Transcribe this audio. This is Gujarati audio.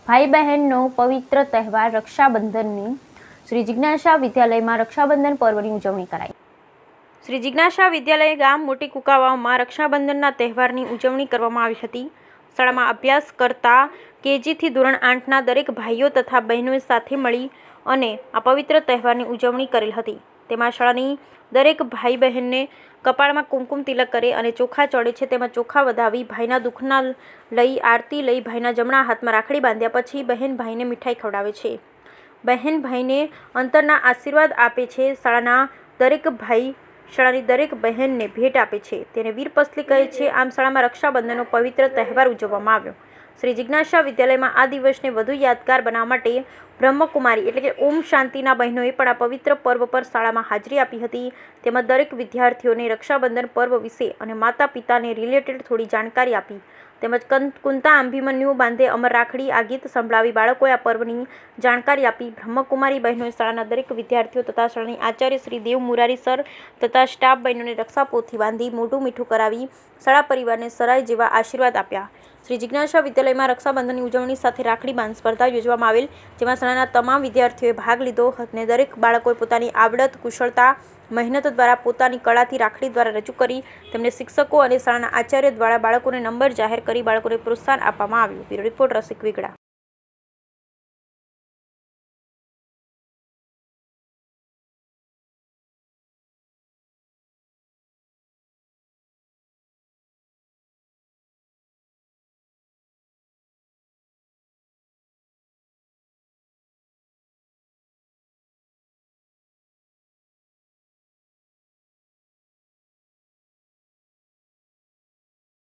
ભાઈ બહેનનો પવિત્ર તહેવાર રક્ષાબંધનની શ્રી જિજ્ઞાસા વિદ્યાલયમાં રક્ષાબંધન પર્વની ઉજવણી કરાઈ। શ્રી જિજ્ઞાસા વિદ્યાલય ગામ મોટી કુકાવાવમાં રક્ષાબંધનના તહેવારની ઉજવણી કરવામાં આવી હતી। શાળામાં અભ્યાસ કરતા કેજીથી ધોરણ 8ના દરેક ભાઈઓ તથા બહેનોએ સાથે મળી અને આ પવિત્ર તહેવારની ઉજવણી કરેલ હતી। તેમાં શાળાની દરેક ભાઈ બહેનને કપાળમાં કુમકુમ તિલક કરે અને ચોખા ચડે છે। તેમાં ચોખા વધાવી ભાઈના દુઃખના લઈ આરતી લઈ ભાઈના જમણા હાથમાં રાખડી બાંધ્યા પછી બહેન ભાઈને મીઠાઈ ખવડાવે છે। બહેન ભાઈને અંતરના આશીર્વાદ આપે છે। શાળાના દરેક ભાઈ શાળાની દરેક બહેનને ભેટ આપે છે, તેને વીરપસલી કહે છે। આમ શાળામાં રક્ષાબંધનનો પવિત્ર તહેવાર ઉજવવામાં આવ્યો। શ્રી જિજ્ઞાસા વિદ્યાલયમાં આ દિવસને વધુ યાદગાર બનાવવા માટે બ્રહ્મકુમારી એટલે કે ઓમ શાંતિના બહેનોએ પણ આ પવિત્ર પર્વ પર શાળામાં હાજરી આપી હતી। તેમજ દરેક વિદ્યાર્થીઓને રક્ષાબંધન પર્વ વિશે અને માતા પિતાને રિલેટેડ થોડી જાણકારી આપી। તેમજ કુંતા અભિમન્યુ બાંધે અમર રાખડી આ ગીત સંભળાવી બાળકોએ આ પર્વની જાણકારી આપી। બ્રહ્મકુમારી બહેનોએ શાળાના દરેક વિદ્યાર્થીઓ તથા શાળાની આચાર્ય શ્રી દેવ મુરારી સર તથા સ્ટાફ બહેનોને રક્ષાપોથી બાંધી મોઢું મીઠું કરાવી શાળા પરિવારને સરાય જેવા આશીર્વાદ આપ્યા। શ્રી જિજ્ઞાસા વિદ્યાલયમાં રક્ષાબંધનની ઉજવણી સાથે રાખડી બાંધ સ્પર્ધા યોજવામાં આવેલ, જેમાં શાળાના તમામ વિદ્યાર્થીઓએ ભાગ લીધો અને દરેક બાળકોએ પોતાની આવડત, કુશળતા, મહેનત દ્વારા પોતાની કળાથી રાખડી દ્વારા રજૂ કરી। તેમને શિક્ષકો અને શાળાના આચાર્ય દ્વારા બાળકોને નંબર જાહેર કરી બાળકોને પ્રોત્સાહન આપવામાં આવ્યું। બ્યુરો રિપોર્ટ રસિક વેગડા।